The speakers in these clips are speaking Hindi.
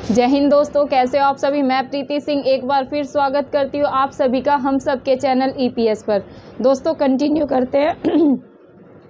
जय हिंद दोस्तों, कैसे हो आप सभी। मैं प्रीति सिंह एक बार फिर स्वागत करती हूँ आप सभी का हम सब के चैनल ईपीएस पर। दोस्तों कंटिन्यू करते हैं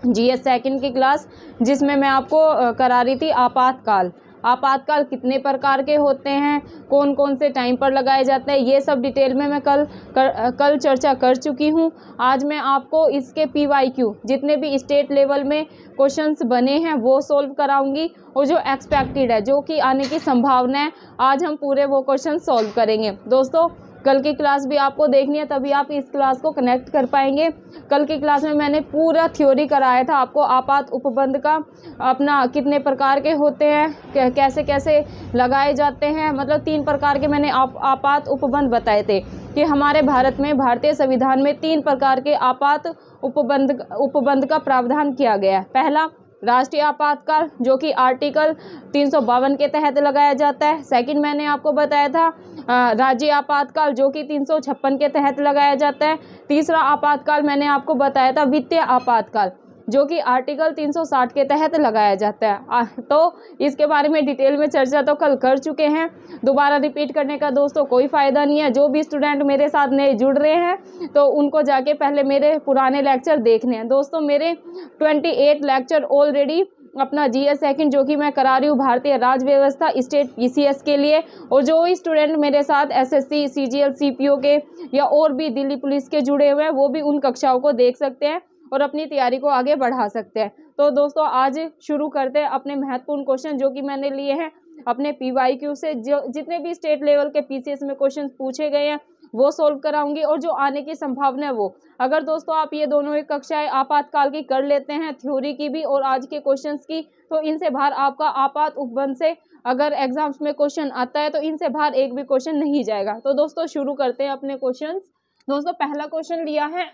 जीएस सेकंड की क्लास, जिसमें मैं आपको करा रही थी आपातकाल। आपातकाल कितने प्रकार के होते हैं, कौन कौन से टाइम पर लगाए जाते हैं, ये सब डिटेल में मैं कल चर्चा कर चुकी हूँ। आज मैं आपको इसके पीवाईक्यू जितने भी स्टेट लेवल में क्वेश्चंस बने हैं वो सोल्व कराऊंगी, और जो एक्सपेक्टेड है, जो कि आने की संभावना है, आज हम पूरे वो क्वेश्चन सोल्व करेंगे। दोस्तों कल की क्लास भी आपको देखनी है, तभी आप इस क्लास को कनेक्ट कर पाएंगे। कल की क्लास में मैंने पूरा थ्योरी कराया था आपको आपात उपबंध का, अपना कितने प्रकार के होते हैं, कैसे कैसे लगाए जाते हैं। मतलब 3 प्रकार के मैंने आपात उपबंध बताए थे कि हमारे भारत में, भारतीय संविधान में 3 प्रकार के आपात उपबंध का प्रावधान किया गया है। पहला राष्ट्रीय आपातकाल, जो कि आर्टिकल 352 के तहत लगाया जाता है। सेकंड मैंने आपको बताया था राज्य आपातकाल, जो कि 356 के तहत लगाया जाता है। तीसरा आपातकाल मैंने आपको बताया था वित्तीय आपातकाल, जो कि आर्टिकल 360 के तहत लगाया जाता है। तो इसके बारे में डिटेल में चर्चा तो कल कर चुके हैं, दोबारा रिपीट करने का दोस्तों कोई फ़ायदा नहीं है। जो भी स्टूडेंट मेरे साथ नए जुड़ रहे हैं तो उनको जाके पहले मेरे पुराने लेक्चर देखने हैं। दोस्तों मेरे 28 लेक्चर ऑलरेडी अपना जीएस सेकंड जो कि मैं करा रही हूँ भारतीय राज्य व्यवस्था स्टेट पीसीएस के लिए, और जो स्टूडेंट मेरे साथ एसएससी सीजीएल सीपीओ के या और भी दिल्ली पुलिस के जुड़े हुए हैं, वो भी उन कक्षाओं को देख सकते हैं और अपनी तैयारी को आगे बढ़ा सकते हैं। तो दोस्तों आज शुरू करते हैं अपने महत्वपूर्ण क्वेश्चन जो कि मैंने लिए हैं अपने पीवाईक्यू से। जो जितने भी स्टेट लेवल के पीसीएस में क्वेश्चन पूछे गए हैं वो सोल्व कराऊंगी, और जो आने की संभावना है वो। अगर दोस्तों आप ये दोनों ही कक्षाएं आपातकाल की कर लेते हैं, थ्योरी की भी और आज के क्वेश्चंस की, तो इनसे बाहर आपका आपात उपबंध से अगर एग्जाम्स में क्वेश्चन आता है तो इनसे बाहर एक भी क्वेश्चन नहीं जाएगा। तो दोस्तों शुरू करते हैं अपने क्वेश्चन। दोस्तों पहला क्वेश्चन लिया है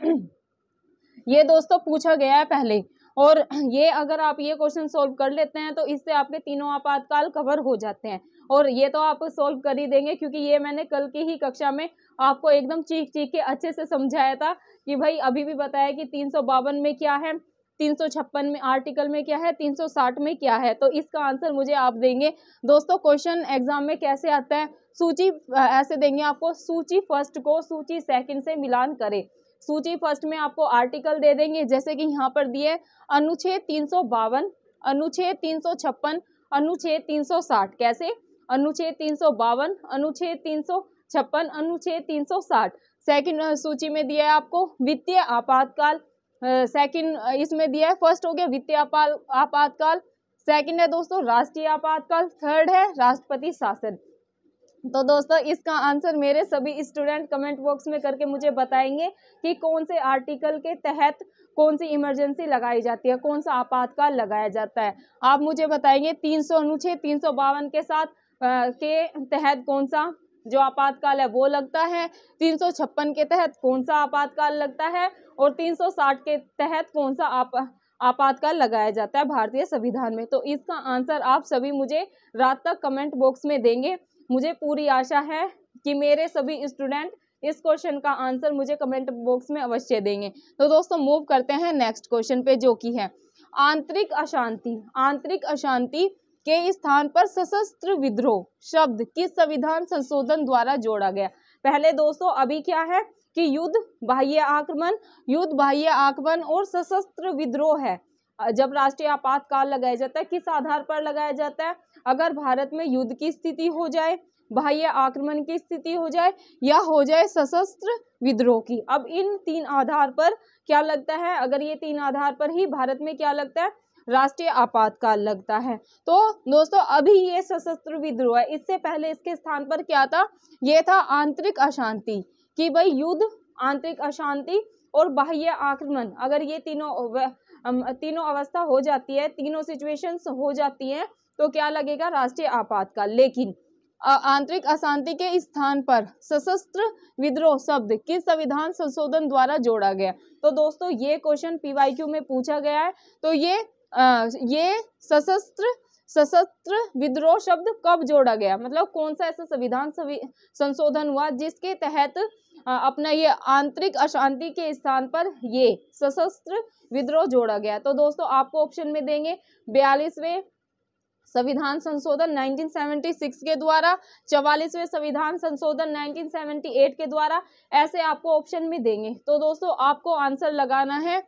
ये दोस्तों पूछा गया है पहले, और ये अगर आप ये क्वेश्चन सोल्व कर लेते हैं तो इससे आपके तीनों आपातकाल कवर हो जाते हैं। और ये तो आप सोल्व कर ही देंगे, क्योंकि ये मैंने कल की ही कक्षा में आपको एकदम चीख के अच्छे से समझाया था कि भाई अभी भी बताया कि 352 में क्या है, 356 में आर्टिकल में क्या है, 360 में क्या है। तो इसका आंसर मुझे आप देंगे। दोस्तों क्वेश्चन एग्जाम में कैसे आता है, सूची ऐसे देंगे आपको, सूची फर्स्ट को सूची सेकंड से मिलान करें। सूची फर्स्ट में आपको आर्टिकल दे देंगे, जैसे कि यहाँ पर दिए अनुच्छेद 352, अनुच्छेद 356, अनुच्छेद 360। कैसे? अनुच्छेद 352, अनुच्छेद 356, अनुच्छेद 360। सेकंड सूची में दिया है आपको वित्तीय आपातकाल। सेकंड इसमें दिया है, फर्स्ट हो गया वित्तीय आपातकाल, सेकंड है दोस्तों राष्ट्रीय आपातकाल, थर्ड है राष्ट्रपति शासन। तो दोस्तों इसका आंसर मेरे सभी स्टूडेंट कमेंट बॉक्स में करके मुझे बताएंगे कि कौन से आर्टिकल के तहत कौन सी इमरजेंसी लगाई जाती है, कौन सा आपातकाल लगाया जाता है। आप मुझे बताएंगे 300 अनुच्छेद 352 के साथ के तहत कौन सा जो आपातकाल है वो लगता है, 356 के तहत कौन सा आपातकाल लगता है, और 360 के तहत कौन सा आपातकाल लगाया जाता है भारतीय संविधान में। तो इसका आंसर आप सभी मुझे रात तक कमेंट बॉक्स में देंगे। मुझे पूरी आशा है कि मेरे सभी स्टूडेंट इस क्वेश्चन का आंसर मुझे कमेंट बॉक्स में अवश्य देंगे। तो दोस्तों मूव करते हैं नेक्स्ट क्वेश्चन पे, जो कि है आंतरिक अशांति। आंतरिक अशांति के स्थान पर सशस्त्र विद्रोह शब्द किस संविधान संशोधन द्वारा जोड़ा गया? पहले दोस्तों अभी क्या है कि युद्ध, बाह्य आक्रमण, युद्ध, बाह्य आक्रमण और सशस्त्र विद्रोह है। जब राष्ट्रीय आपातकाल लगाया जाता है किस आधार पर लगाया जाता है? अगर भारत में युद्ध की स्थिति हो जाए, बाह्य आक्रमण की स्थिति हो जाए, या हो जाए सशस्त्र विद्रोह की। अब इन 3 आधार पर क्या लगता है? अगर ये 3 आधार पर ही भारत में क्या लगता है? राष्ट्रीय आपातकाल लगता है। तो दोस्तों अभी ये सशस्त्र विद्रोह है, इससे पहले इसके स्थान पर क्या था? ये था आंतरिक अशांति, कि भाई युद्ध, आंतरिक अशांति और बाह्य आक्रमण, अगर ये तीनों अवस्था हो जाती है, तीनों सिचुएशंस हो जाती हैं, तो क्या लगेगा? राष्ट्रीय आपातकाल। लेकिन आंतरिक अशांति के स्थान पर सशस्त्र विद्रोह शब्द किस संविधान संशोधन द्वारा जोड़ा गया? तो दोस्तों ये क्वेश्चन पीवाईक्यू में पूछा गया है। तो ये सशस्त्र विद्रोह शब्द कब जोड़ा गया, मतलब कौन सा ऐसा संविधान संशोधन हुआ जिसके तहत अपना ये आंतरिक अशांति के स्थान पर ये सशस्त्र विद्रोह जोड़ा गया? तो दोस्तों आपको ऑप्शन में देंगे 42वें, संविधान संशोधन 1976 के द्वारा, 44वें संविधान संशोधन 1978 के द्वारा, ऐसे आपको ऑप्शन में देंगे। तो दोस्तों आपको आंसर लगाना है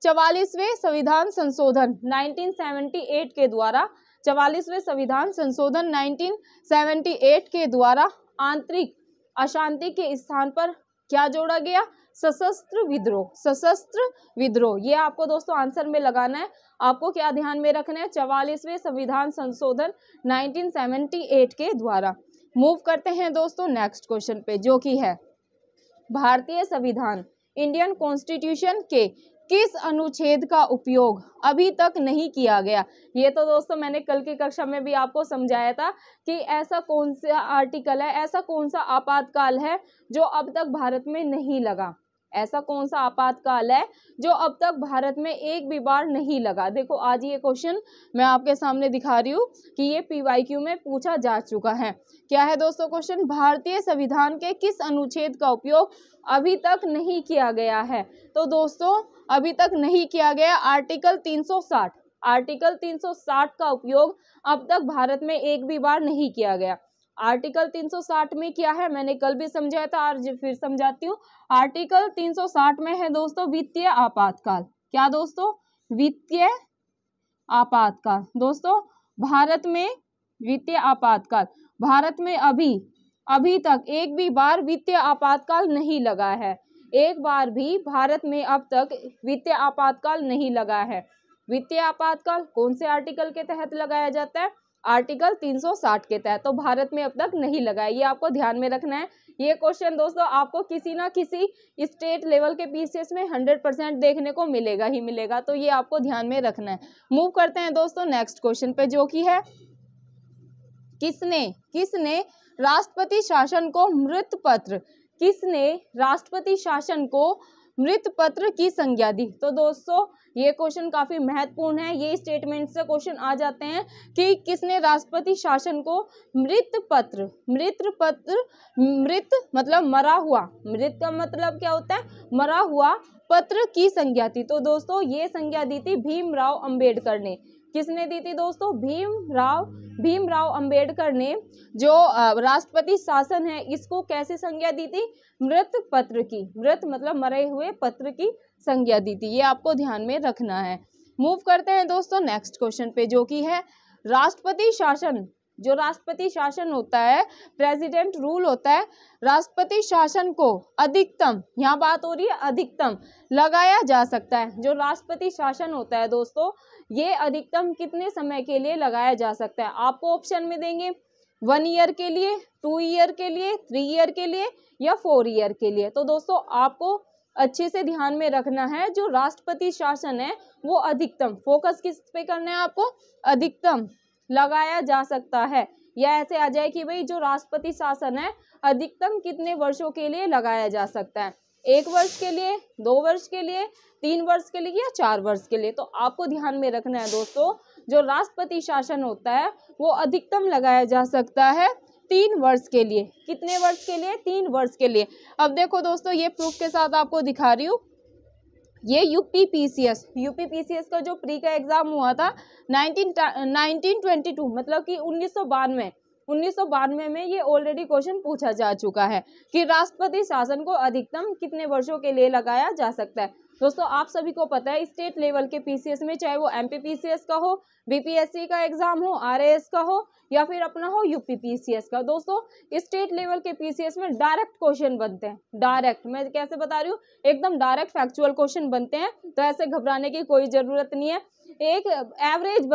44वें संविधान संशोधन 1978 के द्वारा। 44वें संविधान संशोधन 1978 के द्वारा आंतरिक अशांति के स्थान पर क्या जोड़ा गया? सशस्त्र विद्रोह। सशस्त्र विद्रोह, ये आपको दोस्तों आंसर में लगाना है। आपको क्या ध्यान में रखना है? 44वें संविधान संशोधन 1978 के द्वारा। मूव करते हैं दोस्तों नेक्स्ट क्वेश्चन पे, जो कि है भारतीय संविधान इंडियन कॉन्स्टिट्यूशन के किस अनुच्छेद का उपयोग अभी तक नहीं किया गया? ये तो दोस्तों मैंने कल की कक्षा में भी आपको समझाया था कि ऐसा कौन सा आर्टिकल है, ऐसा कौन सा आपातकाल है जो अब तक भारत में नहीं लगा। ऐसा कौन सा आपातकाल है जो अब तक भारत में एक भी बार नहीं लगा? देखो आज ये क्वेश्चन मैं आपके सामने दिखा रही हूँ कि ये PYQ में पूछा जा चुका है। क्या है दोस्तों क्वेश्चन? भारतीय संविधान के किस अनुच्छेद का उपयोग अभी तक नहीं किया गया है? तो दोस्तों अभी तक नहीं किया गया आर्टिकल 360। आर्टिकल 360 का उपयोग अब तक भारत में एक भी बार नहीं किया गया। आर्टिकल 360 में क्या है, मैंने कल भी समझाया था, आज फिर समझाती हूँ। आर्टिकल 360 में है दोस्तों वित्तीय आपातकाल। क्या दोस्तों? वित्तीय आपातकाल। दोस्तों भारत में वित्तीय आपातकाल, भारत में अभी तक एक भी बार वित्तीय आपातकाल नहीं लगा है। एक बार भी भारत में अब तक वित्तीय आपातकाल नहीं लगा है। वित्तीय आपातकाल कौन से आर्टिकल के तहत लगाया जाता है? आर्टिकल 360 के तहत। तो भारत में अब तक नहीं लगा है, ये आपको ध्यान में रखना है। ये क्वेश्चन दोस्तों आपको किसी ना किसी स्टेट लेवल के PCS में 100% देखने को मिलेगा ही मिलेगा, तो ये आपको ध्यान में रखना है। मूव करते हैं दोस्तों नेक्स्ट क्वेश्चन पे, जो कि है किसने राष्ट्रपति शासन को मृत पत्र, किसने राष्ट्रपति शासन को मृत पत्र की संज्ञा दी? तो दोस्तों ये क्वेश्चन काफी महत्वपूर्ण है। ये स्टेटमेंट से क्वेश्चन आ जाते हैं कि किसने राष्ट्रपति शासन को मृत पत्र, मृत मतलब मरा हुआ, मृत का मतलब क्या होता है? मरा हुआ पत्र की संज्ञा थी। तो दोस्तों ये संज्ञा दी थी भीमराव अंबेडकर ने। किसने दी थी दोस्तों? भीमराव अंबेडकर ने जो राष्ट्रपति शासन है इसको कैसे संज्ञा दी थी? मृत पत्र की, मृत मतलब मरे हुए पत्र की संज्ञा दी थी। ये आपको ध्यान में रखना है। मूव करते हैं दोस्तों नेक्स्ट क्वेश्चन पे, जो कि है राष्ट्रपति शासन, जो राष्ट्रपति शासन होता है, प्रेसिडेंट रूल होता है, राष्ट्रपति शासन को अधिकतम, यहाँ बात हो रही है अधिकतम, लगाया जा सकता है। जो राष्ट्रपति शासन होता है दोस्तों ये अधिकतम कितने समय के लिए लगाया जा सकता है? आपको ऑप्शन में देंगे 1 ईयर के लिए, 2 ईयर के लिए, 3 ईयर के लिए या 4 ईयर के लिए। तो दोस्तों आपको अच्छे से ध्यान में रखना है, जो राष्ट्रपति शासन है वो अधिकतम, फोकस किस पे करना है आपको? अधिकतम लगाया जा सकता है। या ऐसे आ जाए कि भाई जो राष्ट्रपति शासन है अधिकतम कितने वर्षों के लिए लगाया जा सकता है? 1 वर्ष के लिए, 2 वर्ष के लिए, 3 वर्ष के लिए या 4 वर्ष के लिए? तो आपको ध्यान में रखना है दोस्तों, जो राष्ट्रपति शासन होता है वो अधिकतम लगाया जा सकता है 3 वर्ष के लिए। कितने वर्ष के लिए? 3 वर्ष के लिए। अब देखो दोस्तों ये प्रूफ के साथ आपको दिखा रही हूँ। ये यूपी पीसीएस का जो प्री का एग्जाम हुआ था 1922 मतलब कि 1992 में ये ऑलरेडी क्वेश्चन पूछा जा चुका है कि राष्ट्रपति शासन को अधिकतम कितने वर्षों के लिए लगाया जा सकता है। दोस्तों आप सभी को पता है स्टेट लेवल के PCS में, चाहे वो MP PCS का हो, BPSC का एग्जाम हो, RAS का हो या फिर अपना हो यूपी PCS का, दोस्तों स्टेट लेवल के PCS में डायरेक्ट क्वेश्चन बनते हैं। डायरेक्ट, मैं कैसे बता रही हूँ, एकदम डायरेक्ट फैक्चुअल क्वेश्चन बनते हैं, तो ऐसे घबराने की कोई जरूरत नहीं है। एक एवरेज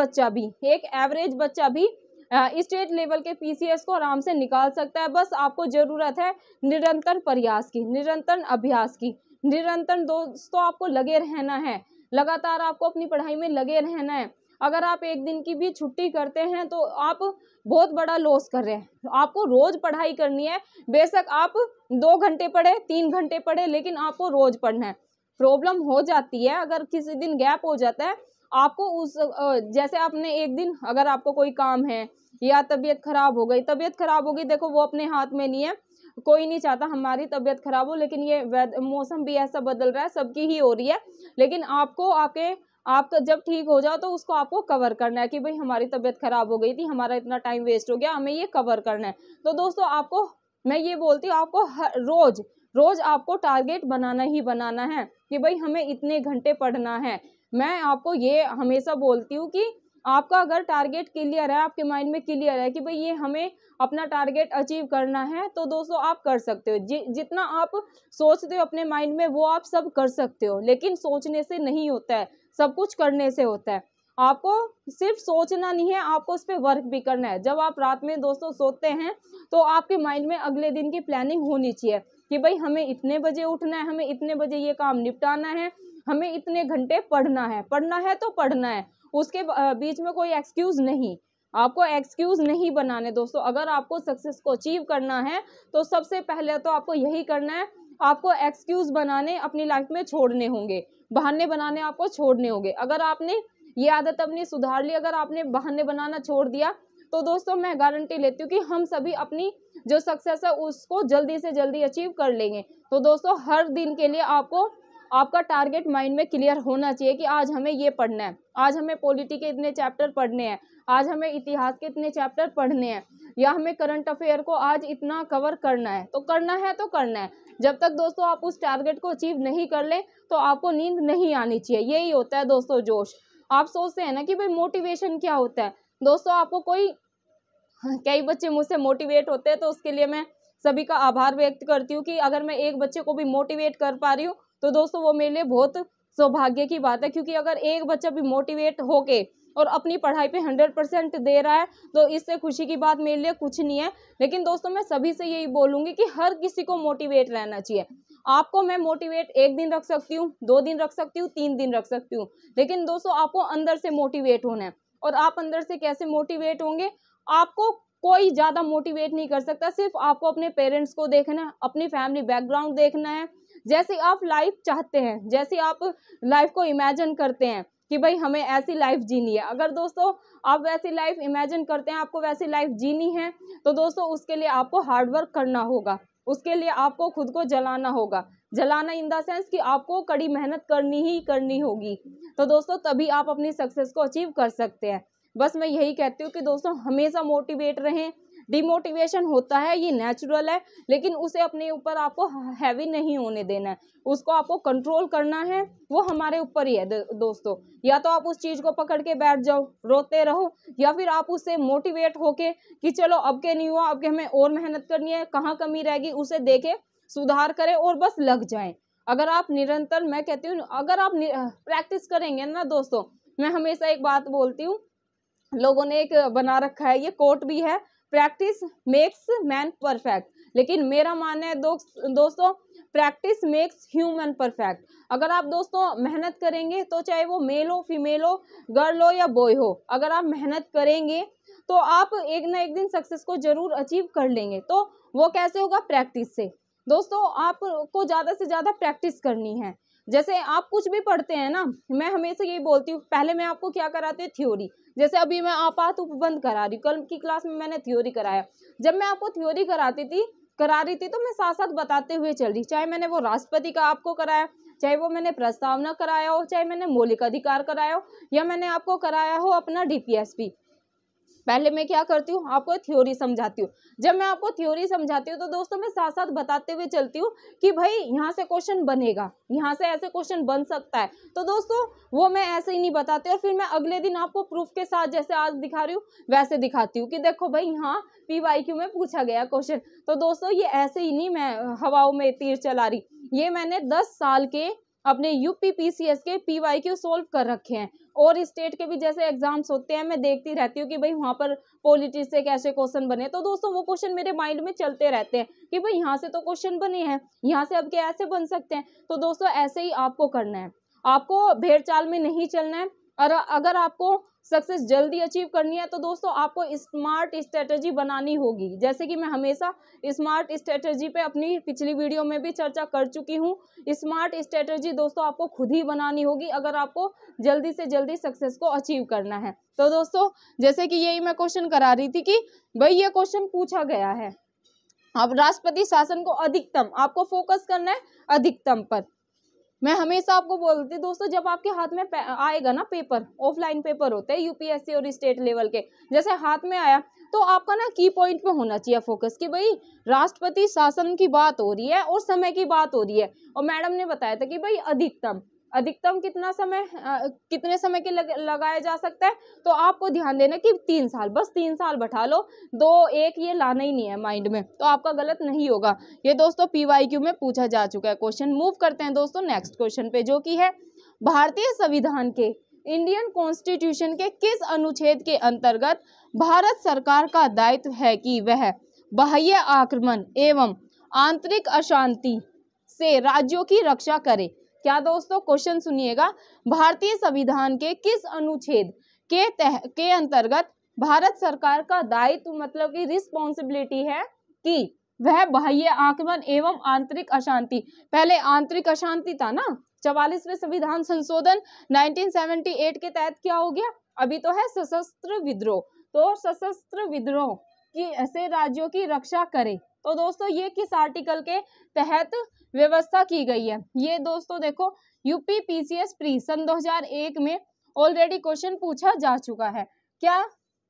बच्चा भी स्टेट लेवल के PCS को आराम से निकाल सकता है। बस आपको जरूरत है निरंतर प्रयास की, निरंतर अभ्यास की, निरंतर दोस्तों आपको लगे रहना है, लगातार आपको अपनी पढ़ाई में लगे रहना है। अगर आप एक दिन की भी छुट्टी करते हैं तो आप बहुत बड़ा लॉस कर रहे हैं। आपको रोज पढ़ाई करनी है, बेशक आप 2 घंटे पढ़े, 3 घंटे पढ़े, लेकिन आपको रोज पढ़ना है। प्रॉब्लम हो जाती है अगर किसी दिन गैप हो जाता है, आपको उस जैसे आपने एक दिन, अगर आपको कोई काम है या तबीयत खराब हो गई, देखो वो अपने हाथ में नहीं है, कोई नहीं चाहता हमारी तबीयत खराब हो, लेकिन ये मौसम भी ऐसा बदल रहा है, सबकी ही हो रही है, लेकिन आपको आपके आपका जब ठीक हो जाओ तो उसको आपको कवर करना है कि भाई हमारी तबीयत खराब हो गई थी, हमारा इतना टाइम वेस्ट हो गया, हमें ये कवर करना है। तो दोस्तों आपको मैं ये बोलती हूँ, आपको रोज रोज आपको टारगेट बनाना ही बनाना है कि भाई हमें इतने घंटे पढ़ना है। मैं आपको ये हमेशा बोलती हूँ कि आपका अगर टारगेट क्लियर है, आपके माइंड में क्लियर है कि भाई ये हमें अपना टारगेट अचीव करना है, तो दोस्तों आप कर सकते हो। जितना आप सोचते हो अपने माइंड में वो आप सब कर सकते हो, लेकिन सोचने से नहीं होता है, सब कुछ करने से होता है। आपको सिर्फ सोचना नहीं है, आपको उस पर वर्क भी करना है। जब आप रात में दोस्तों सोते हैं तो आपके माइंड में अगले दिन की प्लानिंग होनी चाहिए कि भाई हमें इतने बजे उठना है, हमें इतने बजे ये काम निपटाना है, हमें इतने घंटे पढ़ना है तो पढ़ना है। उसके बीच में कोई एक्सक्यूज नहीं, आपको एक्सक्यूज नहीं बनाने दोस्तों। अगर आपको सक्सेस को अचीव करना है तो सबसे पहले तो आपको यही करना है, आपको एक्सक्यूज बनाने अपनी लाइफ में छोड़ने होंगे, बहाने बनाने आपको छोड़ने होंगे। अगर आपने ये आदत अपनी सुधार ली, अगर आपने बहाने बनाना छोड़ दिया, तो दोस्तों मैं गारंटी लेती हूँ कि हम सभी अपनी जो सक्सेस है उसको जल्दी से जल्दी अचीव कर लेंगे। तो दोस्तों हर दिन के लिए आपको आपका टारगेट माइंड में क्लियर होना चाहिए कि आज हमें ये पढ़ना है, आज हमें पॉलिटी के इतने चैप्टर पढ़ने हैं, आज हमें इतिहास के इतने चैप्टर पढ़ने हैं, या हमें करंट अफेयर को आज इतना कवर करना है। तो करना है तो करना है। जब तक दोस्तों आप उस टारगेट को अचीव नहीं कर ले तो आपको नींद नहीं आनी चाहिए। यही होता है दोस्तों जोश। आप सोचते हैं ना कि भाई मोटिवेशन क्या होता है, दोस्तों आपको कोई कई बच्चे मुझसे मोटिवेट होते हैं, तो उसके लिए मैं सभी का आभार व्यक्त करती हूँ कि अगर मैं एक बच्चे को भी मोटिवेट कर पा रही हूँ तो दोस्तों वो मेरे लिए बहुत सौभाग्य की बात है। क्योंकि अगर एक बच्चा भी मोटिवेट होके और अपनी पढ़ाई पे 100% दे रहा है तो इससे खुशी की बात मेरे लिए कुछ नहीं है। लेकिन दोस्तों मैं सभी से यही बोलूंगी कि हर किसी को मोटिवेट रहना चाहिए। आपको मैं मोटिवेट 1 दिन रख सकती हूँ, 2 दिन रख सकती हूँ, 3 दिन रख सकती हूँ, लेकिन दोस्तों आपको अंदर से मोटिवेट होना है। और आप अंदर से कैसे मोटिवेट होंगे, आपको कोई ज्यादा मोटिवेट नहीं कर सकता, सिर्फ आपको अपने पेरेंट्स को देखना है, अपनी फैमिली बैकग्राउंड देखना है, जैसे आप लाइफ चाहते हैं, जैसे आप लाइफ को इमेजिन करते हैं कि भाई हमें ऐसी लाइफ जीनी है। अगर दोस्तों आप वैसी लाइफ इमेजिन करते हैं, आपको वैसी लाइफ जीनी है, तो दोस्तों उसके लिए आपको हार्डवर्क करना होगा, उसके लिए आपको खुद को जलाना होगा। जलाना इन द सेंस कि आपको कड़ी मेहनत करनी ही करनी होगी। तो दोस्तों तभी आप अपनी सक्सेस को अचीव कर सकते हैं। बस मैं यही कहती हूँ कि दोस्तों हमेशा मोटिवेट रहें। डिमोटिवेशन होता है, ये नेचुरल है, लेकिन उसे अपने ऊपर आपको हैवी नहीं होने देना है, उसको आपको कंट्रोल करना है, वो हमारे ऊपर ही है दोस्तों। या तो आप उस चीज को पकड़ के बैठ जाओ, रोते रहो, या फिर आप उससे मोटिवेट होके कि चलो अब के नहीं हुआ, अब के हमें और मेहनत करनी है, कहाँ कमी रहेगी उसे देखे, सुधार करें और बस लग जाएं। अगर आप निरंतर, मैं कहती हूँ अगर आप प्रैक्टिस करेंगे ना दोस्तों, मैं हमेशा एक बात बोलती हूँ, लोगों ने एक बना रखा है, ये कोट भी है, प्रैक्टिस मेक्स मैन परफेक्ट। लेकिन मेरा मानना है दोस्तों प्रैक्टिस मेक्स ह्यूमन परफेक्ट। अगर आप दोस्तों मेहनत करेंगे तो चाहे वो मेल हो, फीमेल हो, गर्ल हो या बॉय हो, अगर आप मेहनत करेंगे तो आप एक ना एक दिन सक्सेस को जरूर अचीव कर लेंगे। तो वो कैसे होगा, प्रैक्टिस से। दोस्तों आपको ज्यादा से ज्यादा प्रैक्टिस करनी है। जैसे आप कुछ भी पढ़ते हैं ना, मैं हमेशा यही बोलती हूँ, पहले मैं आपको क्या कराती हूँ, थ्योरी। जैसे अभी मैं आपात उपबंध करा रही हूँ, कल की क्लास में मैंने थ्योरी कराया। जब मैं आपको थ्योरी करा रही थी तो मैं साथ साथ बताते हुए चल रही, चाहे मैंने वो राष्ट्रपति का आपको कराया, चाहे वो मैंने प्रस्तावना कराया हो, चाहे मैंने मौलिक अधिकार कराया हो, या मैंने आपको कराया हो अपना DPSP। पहले मैं क्या करती हूँ, आपको थ्योरी समझाती हूँ। जब मैं आपको थ्योरी समझाती हूँ तो दोस्तों मैं साथ साथ बताते हुए चलती हूँ कि भाई यहाँ से क्वेश्चन बनेगा, यहाँ से ऐसे क्वेश्चन बन सकता है। तो दोस्तों वो मैं ऐसे ही नहीं बताती, और फिर मैं अगले दिन आपको प्रूफ के साथ जैसे आज दिखा रही हूँ वैसे दिखाती हूँ कि देखो भाई यहाँ PYQ में पूछा गया क्वेश्चन। तो दोस्तों ये ऐसे ही नहीं मैं हवाओं में तीर चला रही, ये मैंने 10 साल के अपने UP PCS के PYQ सोल्व कर रखे हैं। और स्टेट के भी जैसे एग्जाम्स होते हैं मैं देखती रहती हूँ कि भाई वहाँ पर पॉलिटी से कैसे क्वेश्चन बने। तो दोस्तों वो क्वेश्चन मेरे माइंड में चलते रहते हैं कि भाई यहाँ से तो क्वेश्चन बने हैं, यहाँ से अब क्या ऐसे बन सकते हैं। तो दोस्तों ऐसे ही आपको करना है, आपको भेड़ चाल में नहीं चलना है। और अगर आपको सक्सेस जल्दी अचीव करनी है तो दोस्तों आपको स्मार्ट स्ट्रेटजी बनानी होगी। जैसे कि मैं हमेशा स्मार्ट स्ट्रेटजी पे अपनी पिछली वीडियो में भी चर्चा कर चुकी हूँ। स्मार्ट स्ट्रेटजी दोस्तों आपको खुद ही बनानी होगी अगर आपको जल्दी से जल्दी सक्सेस को अचीव करना है। तो दोस्तों जैसे कि यही मैं क्वेश्चन करा रही थी कि भाई ये क्वेश्चन पूछा गया है, अब राष्ट्रपति शासन को अधिकतम आपको फोकस करना है अधिकतम पर। मैं हमेशा आपको बोलती दोस्तों, जब आपके हाथ में आएगा ना पेपर, ऑफलाइन पेपर होते हैं यूपीएससी और स्टेट लेवल के, जैसे हाथ में आया तो आपका ना की पॉइंट पे होना चाहिए फोकस कि भाई राष्ट्रपति शासन की बात हो रही है और समय की बात हो रही है। और मैडम ने बताया था कि भाई अधिकतम कितना समय कितने समय के लगाया जा सकता है, तो आपको ध्यान देना कि 3 साल, बस 3 साल बैठा लो, 2-1 ये लाना ही नहीं है माइंड में, तो आपका गलत नहीं होगा। ये दोस्तों पीवाईक्यू में पूछा जा चुका है क्वेश्चन। मूव करते हैं दोस्तों नेक्स्ट क्वेश्चन पे, जो कि है भारतीय संविधान के, इंडियन कॉन्स्टिट्यूशन के किस अनुच्छेद के अंतर्गत भारत सरकार का दायित्व है कि वह बाह्य आक्रमण एवं आंतरिक अशांति से राज्यों की रक्षा करे। क्या दोस्तों, क्वेश्चन सुनिएगा, भारतीय संविधान के किस अनुच्छेद के अंतर्गत भारत सरकार का दायित्व मतलब कि रिस्पॉन्सिबिलिटी है कि वह बाह्य आक्रमण एवं आंतरिक अशांति, पहले आंतरिक अशांति था ना, 44वें संविधान संशोधन 1978 के तहत क्या हो गया, अभी तो है सशस्त्र विद्रोह, तो सशस्त्र विद्रोह की ऐसे राज्यों की रक्षा करे। तो दोस्तों ये किस आर्टिकल के तहत व्यवस्था की गई है, ये दोस्तों देखो यूपी पीसीएस प्री सन 2001 में ऑलरेडी क्वेश्चन पूछा जा चुका है। क्या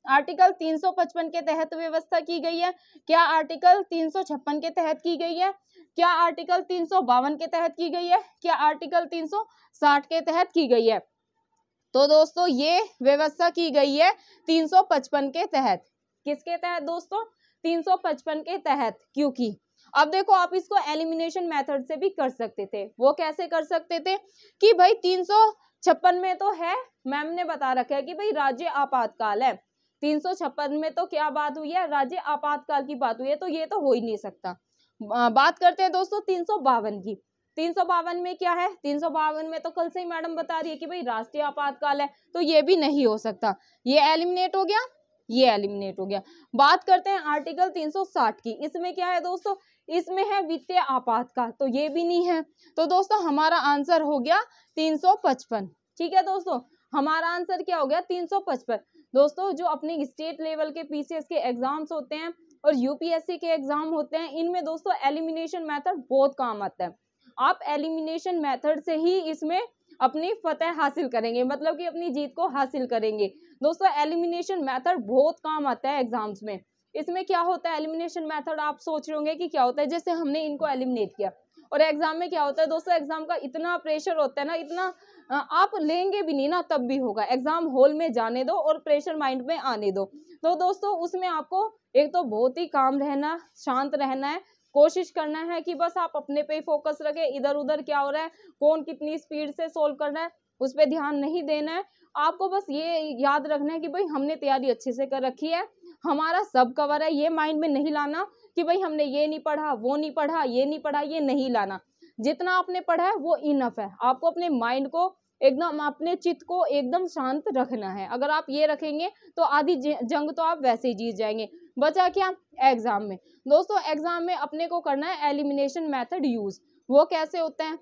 आर्टिकल 355 के तहत व्यवस्था की गई है, क्या आर्टिकल 356 के तहत की गई है, क्या आर्टिकल 352 के तहत की गई है, क्या आर्टिकल 360 के तहत की गई है। तो दोस्तों ये व्यवस्था की गई है 355 के तहत। किसके तहत दोस्तों, 355 के तहत। क्योंकि अब देखो आप इसको एलिमिनेशन मेथड से भी कर सकते थे। वो कैसे कर सकते थे कि भाई 356 में तो है, मैम ने बता रखा है कि भाई राज्य आपातकाल है, 356 में तो क्या बात हुई है, राज्य आपातकाल की बात हुई है, तो ये तो हो ही नहीं सकता। बात करते हैं दोस्तों 352 की। 352 में क्या है, 352 में तो कल से ही मैडम बता रही है कि भाई राष्ट्रीय आपातकाल है, तो ये भी नहीं हो सकता, ये एलिमिनेट हो गया, ये एलिमिनेट हो गया। बात करते हैं आर्टिकल 360 की। इसमें क्या है दोस्तों, इसमें है वित्तीय आपातकाल, तो ये भी नहीं है। तो दोस्तों हमारा आंसर हो गया 355। ठीक है दोस्तों, हमारा आंसर क्या हो गया 355। दोस्तों जो अपने स्टेट लेवल के पीसीएस के एग्जाम्स होते हैं और यूपीएससी के एग्जाम होते हैं, इनमें दोस्तों एलिमिनेशन मेथड बहुत काम आता है। आप एलिमिनेशन मेथड से ही इसमें अपनी फतह हासिल करेंगे, मतलब कि अपनी जीत को हासिल करेंगे। दोस्तों एलिमिनेशन मेथड बहुत काम आता है एग्जाम्स में। इसमें क्या होता है एलिमिनेशन मेथड, आप सोच रहे होंगे कि क्या होता है, जैसे हमने इनको एलिमिनेट किया और एग्जाम में क्या होता है दोस्तों, एग्जाम का इतना प्रेशर होता है ना, इतना आप लेंगे भी नहीं ना तब भी होगा, एग्जाम हॉल में जाने दो और प्रेशर माइंड में आने दो। तो दोस्तों उसमें आपको एक तो बहुत ही काम रहना, शांत रहना है, कोशिश करना है कि बस आप अपने पे ही फोकस रखें, इधर उधर क्या हो रहा है, कौन कितनी स्पीड से सोल्व कर रहा है, उस पर ध्यान नहीं देना है। आपको बस ये याद रखना है कि भाई हमने तैयारी अच्छे से कर रखी है, हमारा सब कवर है। ये माइंड में नहीं लाना कि भाई हमने ये नहीं पढ़ा, वो नहीं पढ़ा, ये नहीं पढ़ा, ये नहीं लाना। जितना आपने पढ़ा है वो इनफ है। आपको अपने माइंड को एकदम, अपने चित्त को एकदम शांत रखना है। अगर आप ये रखेंगे तो आधी जंग तो आप वैसे ही जीत जाएंगे। बचा क्या एग्जाम में दोस्तों, एग्जाम में अपने को करना है एलिमिनेशन मेथड यूज। वो कैसे होते हैं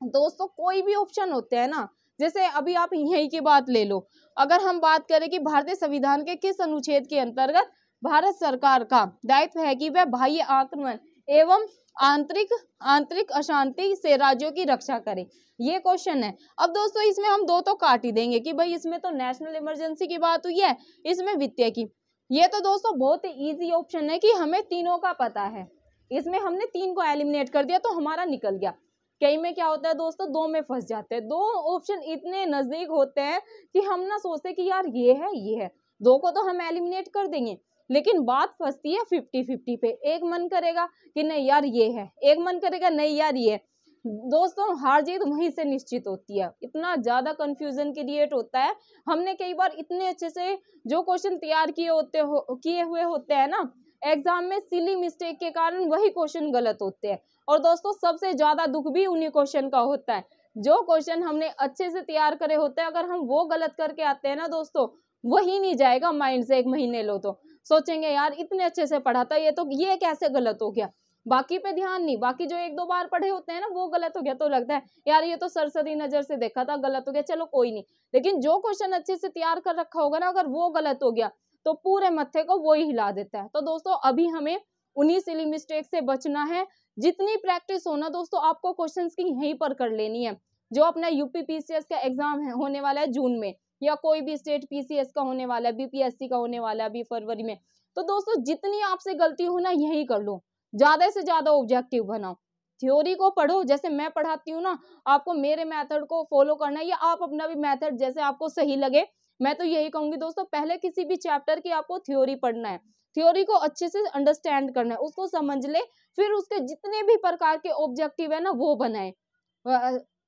दोस्तों, कोई भी ऑप्शन होते हैं ना, जैसे अभी आप यही की बात ले लो, अगर हम बात करें कि भारतीय संविधान के किस अनुच्छेद के अंतर्गत भारत सरकार का दायित्व है कि वह बाह्य आक्रमण एवं आंतरिक अशांति से राज्यों की रक्षा करे, ये क्वेश्चन है। अब दोस्तों इसमें हम दो तो काट ही देंगे कि भाई इसमें तो नेशनल इमरजेंसी की बात हुई है, इसमें वित्तीय की। ये तो दोस्तों बहुत ही इजी ऑप्शन है कि हमें तीनों का पता है, इसमें हमने 3 को एलिमिनेट कर दिया तो हमारा निकल गया। कई में क्या होता है दोस्तों, 2 में फंस जाते हैं। 2 ऑप्शन इतने नजदीक होते हैं कि हम ना सोचते कि यार ये है, 2 को तो हम एलिमिनेट कर देंगे, लेकिन बात फंसती है 50-50 पे। एक मन करेगा कि नहीं यार ये है, एक मन करेगा नहीं यार ये है। दोस्तों हार जीत वहीं से निश्चित होती है, इतना ज्यादा कंफ्यूजन क्रिएट होता है। हमने कई बार इतने अच्छे से जो क्वेश्चन तैयार किए हुए होते हैं ना, एग्जाम में सिली मिस्टेक के कारण वही क्वेश्चन गलत होते हैं। और दोस्तों सबसे ज्यादा दुख भी उन्हीं क्वेश्चन का होता है, जो क्वेश्चन हमने अच्छे से तैयार करे होते हैं, अगर हम वो गलत करके आते हैं ना दोस्तों, वही नहीं जाएगा माइंड से। 1 महीने लो तो सोचेंगे यार इतने अच्छे से पढ़ा था, ये कैसे गलत हो गया। बाकी पे ध्यान नहीं, बाकी जो 1-2 बार पढ़े होते हैं ना वो गलत हो गया तो लगता है यार ये तो सरसरी नजर से देखा था, गलत हो गया, चलो कोई नहीं। लेकिन जो क्वेश्चन अच्छे से तैयार कर रखा होगा ना, अगर वो गलत हो गया तो पूरे मत्थे को वो ही हिला देता है। तो दोस्तों अभी हमें उन्हीं सिली मिस्टेक से बचना है जितनी प्रैक्टिस हो ना दोस्तों आपको क्वेश्चंस की यहीं पर कर लेनी है। जो अपना यूपी पीसीएस का एग्जाम है होने वाला है जून में, या कोई भी स्टेट पीसीएस का होने वाला है, बीपीएससी का होने वाला है अभी फरवरी में, तो दोस्तों जितनी आपसे गलती हो ना यही कर लो, ज्यादा से ज्यादा ऑब्जेक्टिव बनाओ, थ्योरी को पढ़ो जैसे मैं पढ़ाती हूँ ना, आपको मेरे मेथड को फॉलो करना है, या आप अपना भी मेथड जैसे आपको सही लगे। मैं तो यही कहूंगी दोस्तों, पहले किसी भी चैप्टर की आपको थ्योरी पढ़ना है, थ्योरी को अच्छे से अंडरस्टैंड करना है, उसको समझ ले, फिर उसके जितने भी प्रकार के ऑब्जेक्टिव है ना वो बनाए।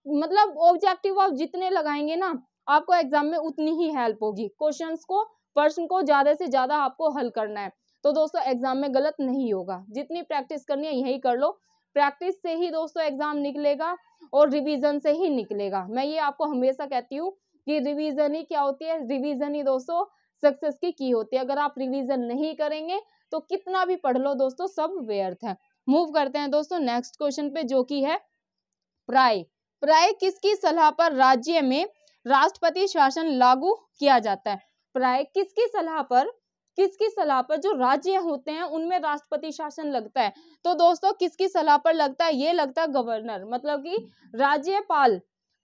मतलब ऑब्जेक्टिव आप जितने लगाएंगे ना आपको एग्जाम में उतनी ही हेल्प होगी, क्वेश्चंस को प्रश्न को ज्यादा से ज्यादा आपको हल करना है, तो दोस्तों एग्जाम में गलत नहीं होगा। जितनी प्रैक्टिस करनी है यही कर लो, प्रैक्टिस से ही दोस्तों एग्जाम निकलेगा और रिवीजन से ही निकलेगा। मैं ये आपको हमेशा कहती हूँ कि रिवीजन ही क्या होती है, रिवीजन ही दोस्तों सक्सेस की होती है। अगर आप रिवीजन नहीं करेंगे तो कितना भी पढ़ लो दोस्तों सब व्यर्थ है। मूव करते हैं दोस्तों नेक्स्ट क्वेश्चन पे, जो कि है प्राय। प्राय किसकी सलाह पर राज्य में राष्ट्रपति शासन लागू किया जाता है? प्राय किसकी सलाह पर जो राज्य होते हैं उनमें राष्ट्रपति शासन लगता है, तो दोस्तों किसकी सलाह पर लगता है? ये लगता है गवर्नर, मतलब कि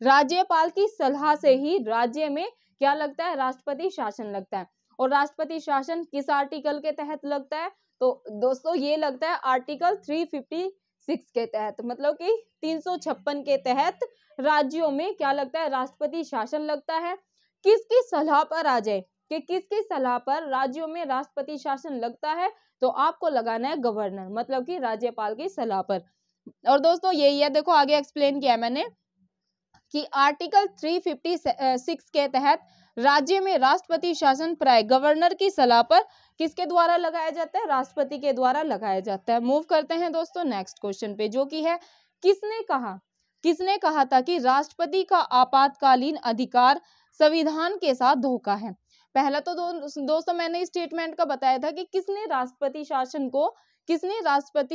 राज्यपाल की सलाह से ही राज्य में क्या लगता है? राष्ट्रपति शासन लगता है। और राष्ट्रपति शासन किस आर्टिकल के तहत लगता है? तो दोस्तों ये लगता है आर्टिकल 356 के तहत, मतलब कि 356 के तहत राज्यों में क्या लगता है? राष्ट्रपति शासन लगता है। किसकी सलाह पर आ जाए कि किसकी सलाह पर राज्यों में राष्ट्रपति शासन लगता है, तो आपको लगाना है गवर्नर, मतलब कि राज्यपाल की सलाह पर। और दोस्तों यही है, देखो आगे एक्सप्लेन किया मैंने कि आर्टिकल 356 के तहत राज्य में राष्ट्रपति शासन प्राय गवर्नर की सलाह पर किसके द्वारा लगाया जाता है? राष्ट्रपति के द्वारा लगाया जाता है। मूव करते हैं दोस्तों नेक्स्ट क्वेश्चन पे, जो कि है किसने कहा था कि राष्ट्रपति का आपातकालीन अधिकार संविधान के साथ धोखा है? पहला तो दोस्तों मैंने स्टेटमेंट का बताया था कि किसने राष्ट्रपति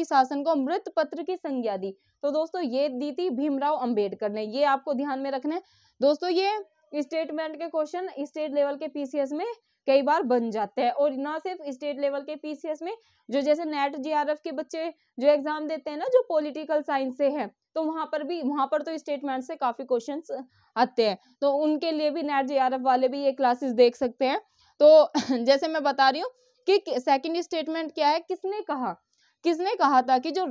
शासन को मृत पत्र की संज्ञा दी, तो दोस्तों ये दी थी भीमराव अंबेडकर ने। ये आपको ध्यान में रखना है दोस्तों, ये स्टेटमेंट के क्वेश्चन स्टेट लेवल के पीसीएस में कई बार बन जाते हैं, और ना सिर्फ स्टेट लेवल के पीसीएस में, जो जैसे नेट जीआरएफ के बच्चे जो एग्जाम देते हैं ना जो पॉलिटिकल साइंस से है, तो वहां पर तो स्टेटमेंट से काफी क्वेश्चंस आते हैं, तो उनके लिए भी नेट जीआरएफ वाले भी ये क्लासेस देख सकते हैं। तो जैसे मैं बता रही हूँ कि सेकंड स्टेटमेंट क्या है, किसने कहा था कि जो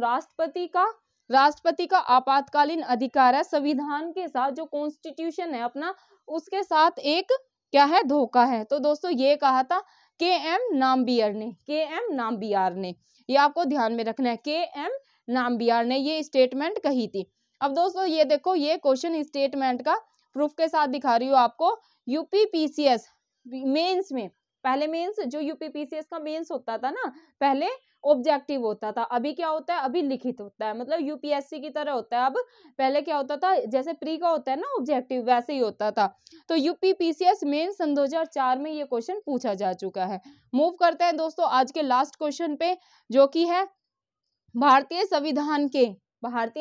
राष्ट्रपति का आपातकालीन अधिकार है संविधान के साथ, जो कॉन्स्टिट्यूशन है अपना उसके साथ एक क्या है? धोखा है। तो दोस्तों ये कहा था के.एम. नाम्बियार ने, ये आपको ध्यान में रखना है, के.एम. नाम्बियार ने ये स्टेटमेंट कही थी। अब दोस्तों ये देखो, ये क्वेश्चन स्टेटमेंट का प्रूफ के साथ दिखा रही हूँ आपको। यूपी पीसीएस मेंस में, पहले मेंस जो यूपी पीसीएस का मेंस होता था ना, पहले ऑब्जेक्टिव होता था, अभी क्या होता है? अभी लिखित होता है, मतलब यूपीएससी की तरह होता है। अब पहले क्या होता था, जैसे प्री का होता है ना ऑब्जेक्टिव, वैसे ही होता था। तो यूपी पीसीएस मेंस सन 2004 में ये क्वेश्चन पूछा जा चुका है। मूव करते हैं दोस्तों आज के लास्ट क्वेश्चन पे, जो कि है भारतीय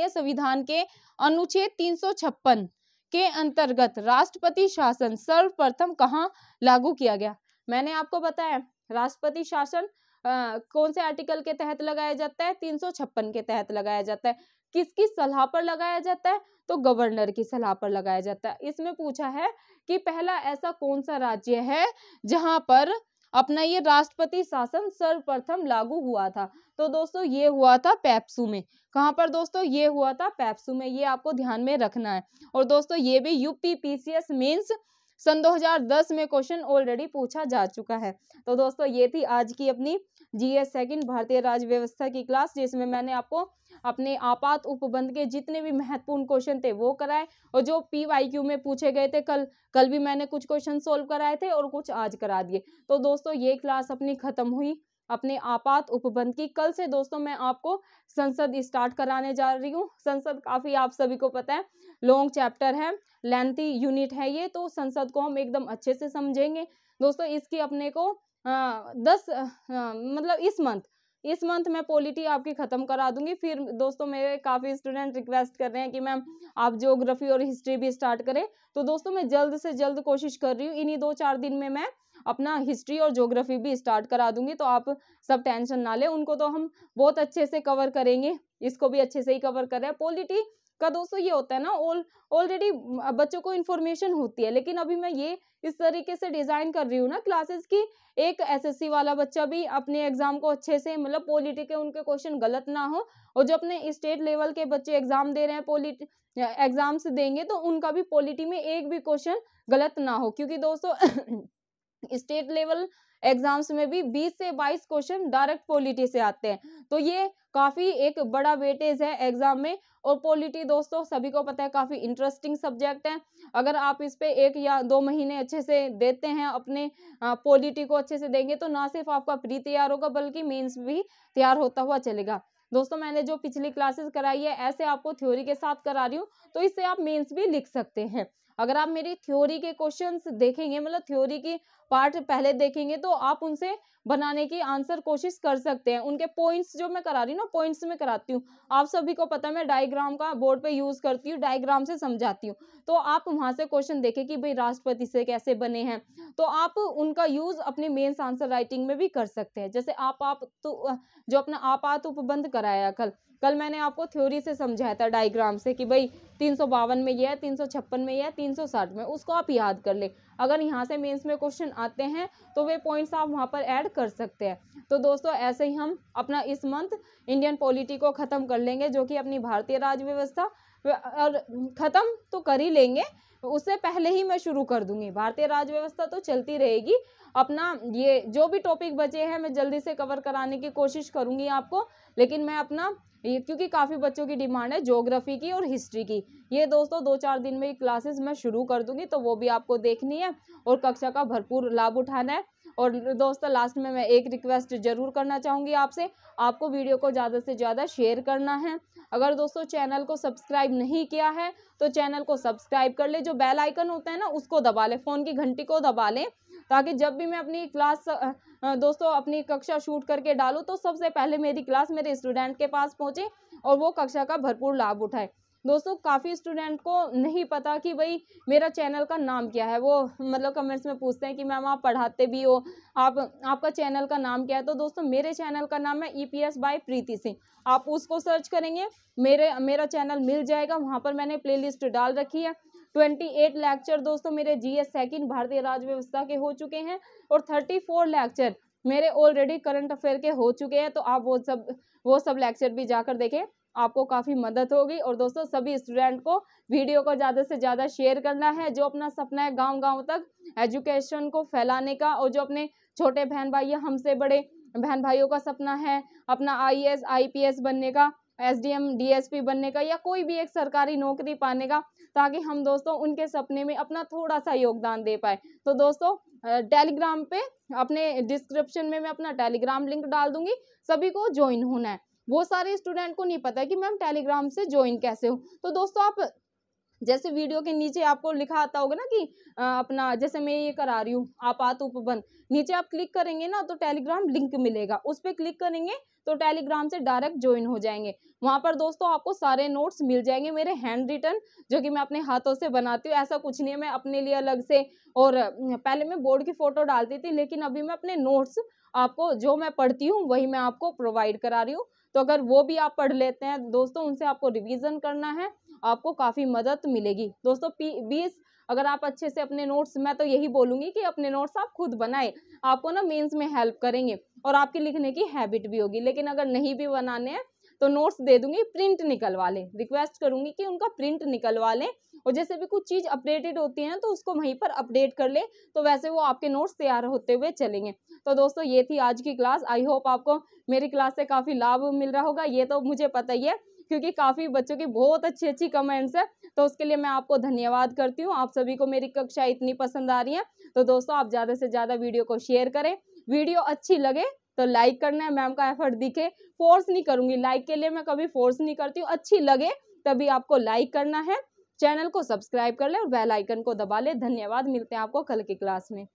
संविधान के अनुच्छेद 356 के अंतर्गत राष्ट्रपति शासन सर्वप्रथम कहाँ लागू किया गया? मैंने आपको बताया राष्ट्रपति शासन कौन से आर्टिकल के तहत लगाया जाता है? 356 के तहत लगाया जाता है। किसकी सलाह पर लगाया जाता है? तो गवर्नर की सलाह पर लगाया जाता है। इसमें पूछा है कि पहला ऐसा कौन सा राज्य है जहां पर अपना ये राष्ट्रपति शासन सर्वप्रथम लागू हुआ था? तो दोस्तों ये हुआ था पेप्सू में। कहां पर दोस्तों? ये हुआ था पेप्सू में, ये आपको ध्यान में रखना है। और दोस्तों ये भी यूपी पीसीएस मेंस सन 2010 में क्वेश्चन ऑलरेडी पूछा जा चुका है। तो दोस्तों ये थी आज की अपनी जीएस सेकंड भारतीय राज्य व्यवस्था की क्लास, जिसमें मैंने आपको अपने आपात उपबंध के जितने भी महत्वपूर्ण क्वेश्चन थे वो कराए, और जो पीवाईक्यू में पूछे गए थे कल भी मैंने कुछ क्वेश्चन सोल्व कराए थे और कुछ आज करा दिए। तो दोस्तों ये क्लास अपनी खत्म हुई अपने आपात उपबंध की। कल से दोस्तों मैं आपको संसद स्टार्ट कराने जा रही हूँ। संसद काफी आप सभी को पता है लॉन्ग चैप्टर है, लेंथी यूनिट है ये, तो संसद को हम एकदम अच्छे से समझेंगे दोस्तों। इसकी अपने को 10 मतलब इस मंथ मैं पॉलिटी आपकी ख़त्म करा दूंगी। फिर दोस्तों मेरे काफ़ी स्टूडेंट रिक्वेस्ट कर रहे हैं कि मैम आप ज्योग्राफी और हिस्ट्री भी स्टार्ट करें, तो दोस्तों मैं जल्द से जल्द कोशिश कर रही हूँ, इन्हीं 2-4 दिन में मैं अपना हिस्ट्री और ज्योग्राफी भी स्टार्ट करा दूंगी। तो आप सब टेंशन ना लें, उनको तो हम बहुत अच्छे से कवर करेंगे, इसको भी अच्छे से ही कवर कर रहे हैं। पॉलिटी का दोस्तों ये होता है ना, ऑलरेडी बच्चों को इन्फॉर्मेशन होती है, लेकिन अभी मैं ये इस तरीके से डिजाइन कर रही हूँ ना क्लासेस की एक एसएससी वाला बच्चा भी अपने एग्जाम को अच्छे से, मतलब पॉलिटी के उनके क्वेश्चन गलत ना हो, और जो अपने स्टेट लेवल के बच्चे एग्जाम दे रहे हैं, पॉलिटी एग्जाम्स देंगे, तो उनका भी पॉलिटी में एक भी क्वेश्चन गलत ना हो। क्योंकि दोस्तों स्टेट लेवल एग्जाम्स में भी 20 से 22 क्वेश्चन डायरेक्ट पॉलिटी से आते हैं, तो ये काफी एक बड़ा वेटेज है एग्जाम में। और पॉलिटी दोस्तों सभी को पता है काफी इंटरेस्टिंग सब्जेक्ट है। अगर आप इस पे 1 या 2 महीने अच्छे से देते हैं, अपने पॉलिटी को अच्छे से देंगे, तो ना सिर्फ आपका प्री तैयार होगा बल्कि मेंस भी तैयार होता हुआ चलेगा। दोस्तों मैंने जो पिछली क्लासेस कराई है ऐसे आपको थ्योरी के साथ करा रही हूँ, तो इससे आप मेंस भी लिख सकते हैं। अगर आप मेरी थ्योरी के क्वेश्चंस देखेंगे, मतलब थ्योरी की पार्ट पहले देखेंगे, तो आप उनसे बनाने की आंसर कोशिश कर सकते हैं। उनके पॉइंट्स जो मैं करा रही हूँ ना, पॉइंट्स में कराती हूँ। आप सभी को पता है मैं डायग्राम का बोर्ड पे यूज करती हूँ, डायग्राम से समझाती हूँ, तो आप वहां से क्वेश्चन देखें कि भाई राष्ट्रपति से कैसे बने हैं, तो आप उनका यूज अपने मेंस आंसर राइटिंग में भी कर सकते हैं। जैसे आप तो जो अपना आपात उपबंध कराया कल मैंने आपको थ्योरी से समझाया था डायग्राम से कि भाई 352 में यह है, 356 में यह है, 360 में, उसको आप याद कर ले। अगर यहाँ से मेंस में क्वेश्चन आते हैं तो वे पॉइंट्स आप वहाँ पर ऐड कर सकते हैं। तो दोस्तों ऐसे ही हम अपना इस मंथ इंडियन पॉलिटी को ख़त्म कर लेंगे, जो कि अपनी भारतीय राज्य व्यवस्था, और ख़त्म तो कर ही लेंगे, उससे पहले ही मैं शुरू कर दूंगी। भारतीय राज्य व्यवस्था तो चलती रहेगी, अपना ये जो भी टॉपिक बचे हैं मैं जल्दी से कवर कराने की कोशिश करूंगी आपको। लेकिन मैं अपना क्योंकि काफ़ी बच्चों की डिमांड है ज्योग्राफी की और हिस्ट्री की, ये दोस्तों 2-4 दिन में क्लासेस मैं शुरू कर दूंगी, तो वो भी आपको देखनी है और कक्षा का भरपूर लाभ उठाना है। और दोस्तों लास्ट में मैं एक रिक्वेस्ट जरूर करना चाहूँगी आपसे, आपको वीडियो को ज़्यादा से ज़्यादा शेयर करना है। अगर दोस्तों चैनल को सब्सक्राइब नहीं किया है तो चैनल को सब्सक्राइब कर ले, जो बेल आइकन होता है ना उसको दबा ले, फ़ोन की घंटी को दबा लें, ताकि जब भी मैं अपनी क्लास दोस्तों अपनी कक्षा शूट करके डालूं तो सबसे पहले मेरी क्लास मेरे स्टूडेंट के पास पहुंचे और वो कक्षा का भरपूर लाभ उठाए। दोस्तों काफ़ी स्टूडेंट को नहीं पता कि भाई मेरा चैनल का नाम क्या है, वो मतलब कमेंट्स में पूछते हैं कि मैम आप पढ़ाते भी हो, आपका चैनल का नाम क्या है। तो दोस्तों मेरे चैनल का नाम है EPS बाय प्रीति सिंह, आप उसको सर्च करेंगे मेरा चैनल मिल जाएगा, वहाँ पर मैंने प्लेलिस्ट डाल रखी है। 28 लेक्चर दोस्तों मेरे GS सेकंड भारतीय राज्य व्यवस्था के हो चुके हैं और 34 लेक्चर मेरे ऑलरेडी करंट अफेयर के हो चुके हैं, तो आप वो सब लेक्चर भी जाकर देखें, आपको काफ़ी मदद होगी। और दोस्तों सभी स्टूडेंट को वीडियो को ज़्यादा से ज़्यादा शेयर करना है, जो अपना सपना है गांव-गांव तक एजुकेशन को फैलाने का, और जो अपने छोटे बहन भाई या हमसे बड़े बहन भाइयों का सपना है अपना IAS IPS बनने का, SDM DSP बनने का, या कोई भी एक सरकारी नौकरी पाने का, ताकि हम दोस्तों उनके सपने में अपना थोड़ा सा योगदान दे पाए। तो दोस्तों टेलीग्राम पे अपने डिस्क्रिप्शन में मैं अपना टेलीग्राम लिंक डाल दूंगी, सभी को ज्वाइन होना है। वो सारे स्टूडेंट को नहीं पता है कि मैम टेलीग्राम से ज्वाइन कैसे हो, तो दोस्तों आप जैसे वीडियो के नीचे आपको लिखा आता होगा ना कि अपना जैसे मैं ये करा रही हूँ आपात उपबंध, नीचे आप क्लिक करेंगे ना तो टेलीग्राम लिंक मिलेगा, उस पर क्लिक करेंगे तो टेलीग्राम से डायरेक्ट ज्वाइन हो जाएंगे। वहाँ पर दोस्तों आपको सारे नोट्स मिल जाएंगे मेरे हैंड रिटन, जो कि मैं अपने हाथों से बनाती हूँ। ऐसा कुछ नहीं है मैं अपने लिए अलग से, और पहले मैं बोर्ड की फोटो डालती थी, लेकिन अभी मैं अपने नोट्स आपको जो मैं पढ़ती हूँ वही मैं आपको प्रोवाइड करा रही हूँ। तो अगर वो भी आप पढ़ लेते हैं दोस्तों, उनसे आपको रिवीजन करना है, आपको काफ़ी मदद मिलेगी। दोस्तों 20 अगर आप अच्छे से अपने नोट्स, मैं तो यही बोलूँगी कि अपने नोट्स आप खुद बनाएं, आपको ना मेंस में हेल्प करेंगे और आपकी लिखने की हैबिट भी होगी। लेकिन अगर नहीं भी बनाने हैं तो नोट्स दे दूंगी, प्रिंट निकलवा लें, रिक्वेस्ट करूंगी कि उनका प्रिंट निकलवा लें, और जैसे भी कुछ चीज़ अपडेटेड होती है ना तो उसको वहीं पर अपडेट कर ले, तो वैसे वो आपके नोट्स तैयार होते हुए चलेंगे। तो दोस्तों ये थी आज की क्लास, आई होप आपको मेरी क्लास से काफ़ी लाभ मिल रहा होगा, ये तो मुझे पता ही है क्योंकि काफ़ी बच्चों की बहुत अच्छी कमेंट्स है, तो उसके लिए मैं आपको धन्यवाद करती हूँ। आप सभी को मेरी कक्षा इतनी पसंद आ रही है, तो दोस्तों आप ज़्यादा से ज़्यादा वीडियो को शेयर करें, वीडियो अच्छी लगे तो लाइक करना है, मैम का एफर्ट दिखे, फोर्स नहीं करूंगी, लाइक के लिए मैं कभी फोर्स नहीं करती हूँ, अच्छी लगे तभी आपको लाइक करना है। चैनल को सब्सक्राइब कर ले और बेल आइकन को दबा ले। धन्यवाद, मिलते हैं आपको कल की क्लास में।